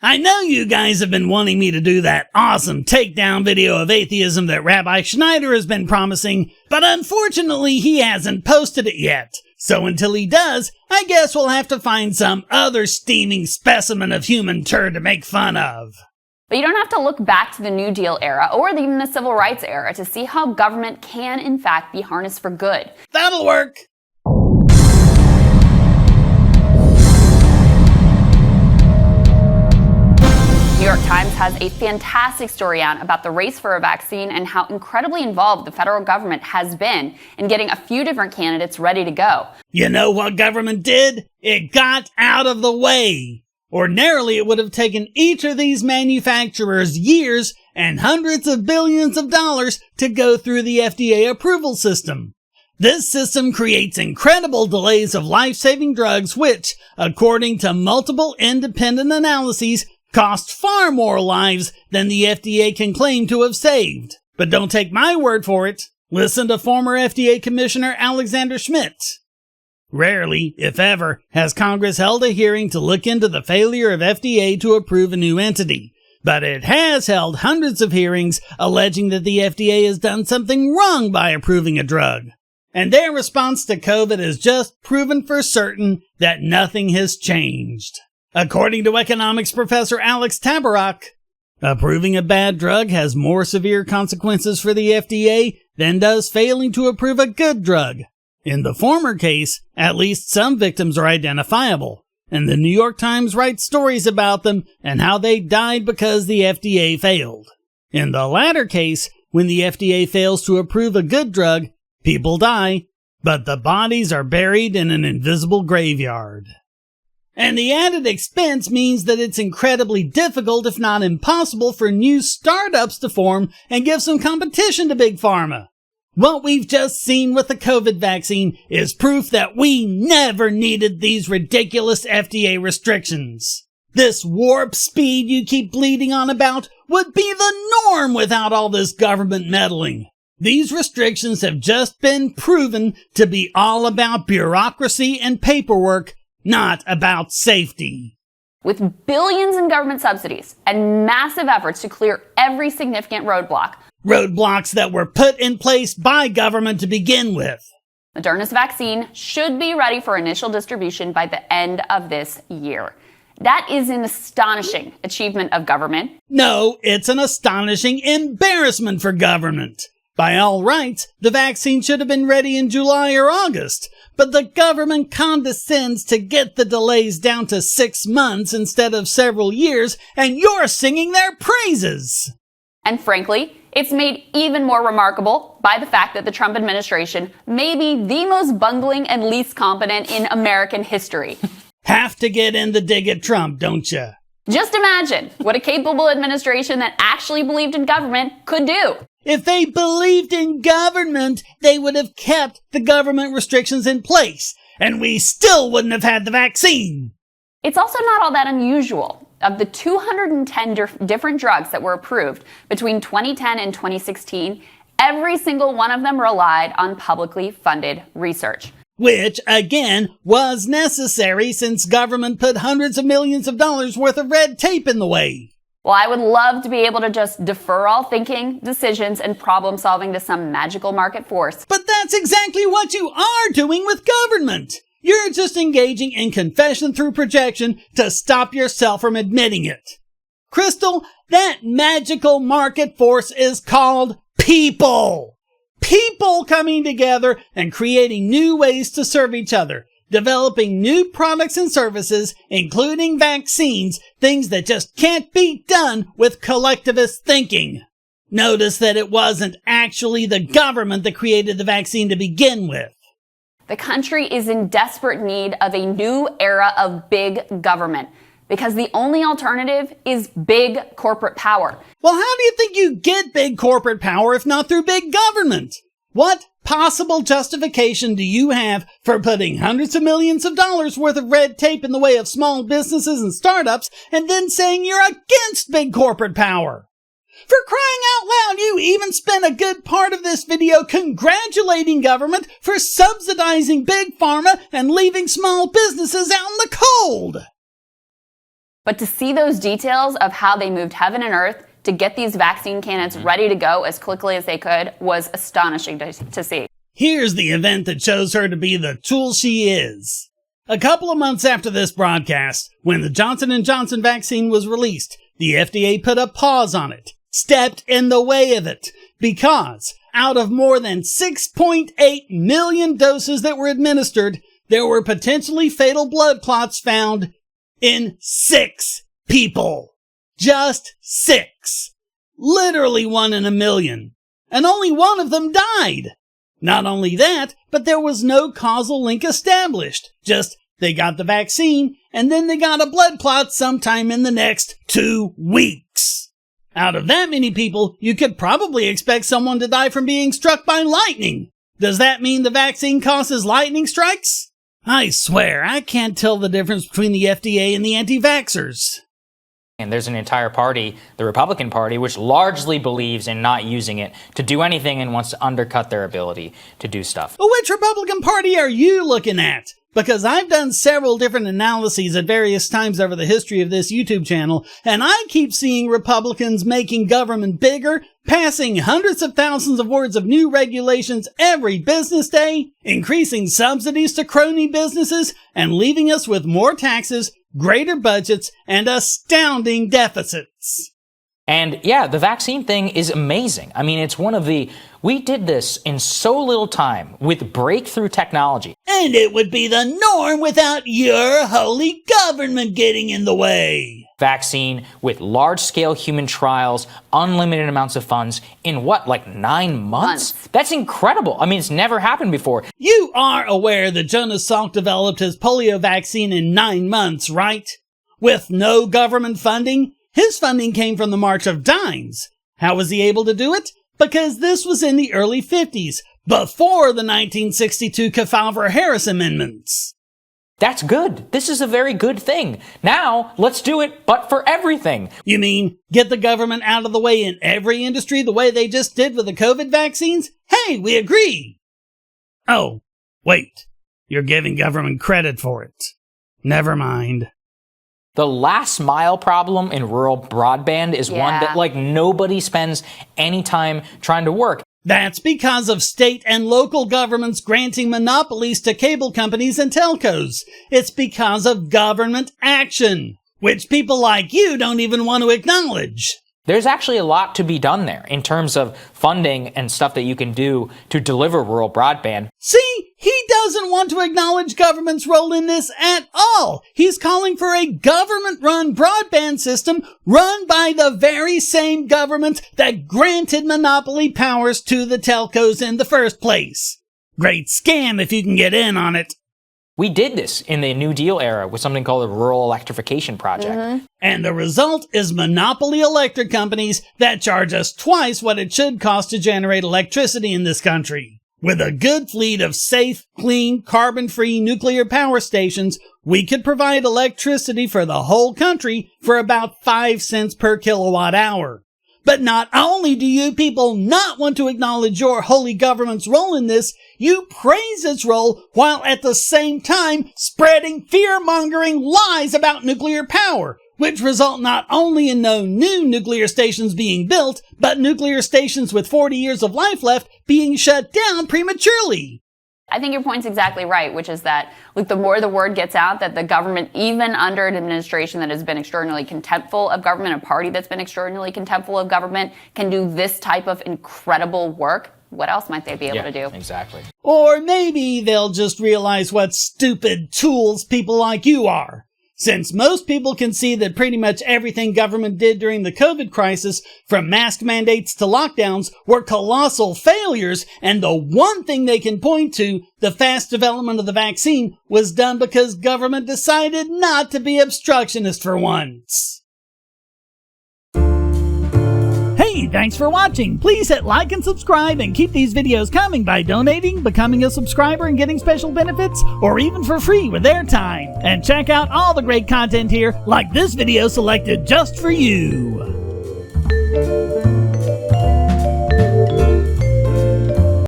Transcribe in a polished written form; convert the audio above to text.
I know you guys have been wanting me to do that awesome takedown video of atheism that Rabbi Schneider has been promising, but unfortunately he hasn't posted it yet. So until he does, I guess we'll have to find some other steaming specimen of human turd to make fun of. But you don't have to look back to the New Deal era or even the Civil Rights era to see how government can in fact be harnessed for good. That'll work! New York Times has a fantastic story out about the race for a vaccine and how incredibly involved the federal government has been in getting a few different candidates ready to go. You know what government did? It got out of the way. Ordinarily, it would have taken each of these manufacturers years and hundreds of billions of dollars to go through the FDA approval system. This system creates incredible delays of life-saving drugs which, according to multiple independent analyses, cost far more lives than the FDA can claim to have saved. But don't take my word for it. Listen to former FDA Commissioner Alexander Schmidt. Rarely, if ever, has Congress held a hearing to look into the failure of FDA to approve a new entity. But it has held hundreds of hearings alleging that the FDA has done something wrong by approving a drug. And their response to COVID has just proven for certain that nothing has changed. According to economics professor Alex Tabarrok, approving a bad drug has more severe consequences for the FDA than does failing to approve a good drug. In the former case, at least some victims are identifiable, and the New York Times writes stories about them and how they died because the FDA failed. In the latter case, when the FDA fails to approve a good drug, people die, but the bodies are buried in an invisible graveyard. And the added expense means that it's incredibly difficult, if not impossible, for new startups to form and give some competition to Big Pharma. What we've just seen with the COVID vaccine is proof that we never needed these ridiculous FDA restrictions. This warp speed you keep bleating on about would be the norm without all this government meddling. These restrictions have just been proven to be all about bureaucracy and paperwork, not about safety. With billions in government subsidies and massive efforts to clear every significant roadblock. Roadblocks that were put in place by government to begin with. Moderna's vaccine should be ready for initial distribution by the end of this year. That is an astonishing achievement of government. No, it's an astonishing embarrassment for government. By all rights, the vaccine should have been ready in July or August, but the government condescends to get the delays down to 6 months instead of several years, and you're singing their praises. And frankly, it's made even more remarkable by the fact that the Trump administration may be the most bungling and least competent in American history. Have to get in the dig at Trump, don't you? Just imagine what a capable administration that actually believed in government could do. If they believed in government, they would have kept the government restrictions in place, and we still wouldn't have had the vaccine. It's also not all that unusual. Of the 210 different drugs that were approved between 2010 and 2016, every single one of them relied on publicly funded research. Which, again, was necessary since government put hundreds of millions of dollars worth of red tape in the way. Well, I would love to be able to just defer all thinking, decisions, and problem solving to some magical market force. But that's exactly what you are doing with government. You're just engaging in confession through projection to stop yourself from admitting it. Krystal, that magical market force is called people. People coming together and creating new ways to serve each other. Developing new products and services, including vaccines, things that just can't be done with collectivist thinking. Notice that it wasn't actually the government that created the vaccine to begin with. The country is in desperate need of a new era of big government because the only alternative is big corporate power. Well, how do you think you get big corporate power if not through big government? What possible justification do you have for putting hundreds of millions of dollars worth of red tape in the way of small businesses and startups and then saying you're against big corporate power? For crying out loud, you even spent a good part of this video congratulating government for subsidizing big pharma and leaving small businesses out in the cold. But to see those details of how they moved heaven and earth to get these vaccine candidates ready to go as quickly as they could was astonishing to see. Here's the event that shows her to be the tool she is. A couple of months after this broadcast, when the Johnson & Johnson vaccine was released, the FDA put a pause on it, stepped in the way of it, because out of more than 6.8 million doses that were administered, there were potentially fatal blood clots found in 6 people. Just 6. Literally 1 in a million. And only 1 of them died. Not only that, but there was no causal link established. Just they got the vaccine, and then they got a blood clot sometime in the next 2 weeks. Out of that many people, you could probably expect someone to die from being struck by lightning. Does that mean the vaccine causes lightning strikes? I swear, I can't tell the difference between the FDA and the anti-vaxxers. And there's an entire party, the Republican Party, which largely believes in not using it to do anything and wants to undercut their ability to do stuff. Which Republican Party are you looking at? Because I've done several different analyses at various times over the history of this YouTube channel, and I keep seeing Republicans making government bigger, passing hundreds of thousands of words of new regulations every business day, increasing subsidies to crony businesses, and leaving us with more taxes, greater budgets, and astounding deficits. And yeah, the vaccine thing is amazing. I mean, it's we did this in so little time with breakthrough technology. And it would be the norm without your holy government getting in the way. Vaccine with large-scale human trials, unlimited amounts of funds in like 9 months? That's incredible. I mean, it's never happened before. You are aware that Jonas Salk developed his polio vaccine in 9 months, right? With no government funding? His funding came from the March of Dimes. How was he able to do it? Because this was in the early 50s, before the 1962 Kefauver-Harris amendments. That's good. This is a very good thing. Now, let's do it, but for everything. You mean, get the government out of the way in every industry the way they just did with the COVID vaccines? Hey, we agree! Oh, wait. You're giving government credit for it. Never mind. The last mile problem in rural broadband is one that nobody spends any time trying to work. That's because of state and local governments granting monopolies to cable companies and telcos. It's because of government action, which people like you don't even want to acknowledge. There's actually a lot to be done there in terms of funding and stuff that you can do to deliver rural broadband. See, he doesn't want to acknowledge government's role in this at all. He's calling for a government-run broadband system run by the very same government that granted monopoly powers to the telcos in the first place. Great scam if you can get in on it. We did this in the New Deal era with something called the Rural Electrification Project. And the result is monopoly electric companies that charge us twice what it should cost to generate electricity in this country. With a good fleet of safe, clean, carbon-free nuclear power stations, we could provide electricity for the whole country for about 5 cents per kilowatt hour. But not only do you people not want to acknowledge your holy government's role in this, you praise its role while at the same time spreading fear-mongering lies about nuclear power, which result not only in no new nuclear stations being built, but nuclear stations with 40 years of life left being shut down prematurely. I think your point's exactly right, which is that the more the word gets out that the government, even under an administration that has been extraordinarily contemptful of government, a party that's been extraordinarily contemptful of government, can do this type of incredible work, what else might they be able to do? Exactly. Or maybe they'll just realize what stupid tools people like you are. Since most people can see that pretty much everything government did during the COVID crisis, from mask mandates to lockdowns, were colossal failures, and the one thing they can point to, the fast development of the vaccine, was done because government decided not to be obstructionist for once. Hey, thanks for watching. Please hit like and subscribe and keep these videos coming by donating, becoming a subscriber and getting special benefits, or even for free with airtime. And check out all the great content here, like this video selected just for you.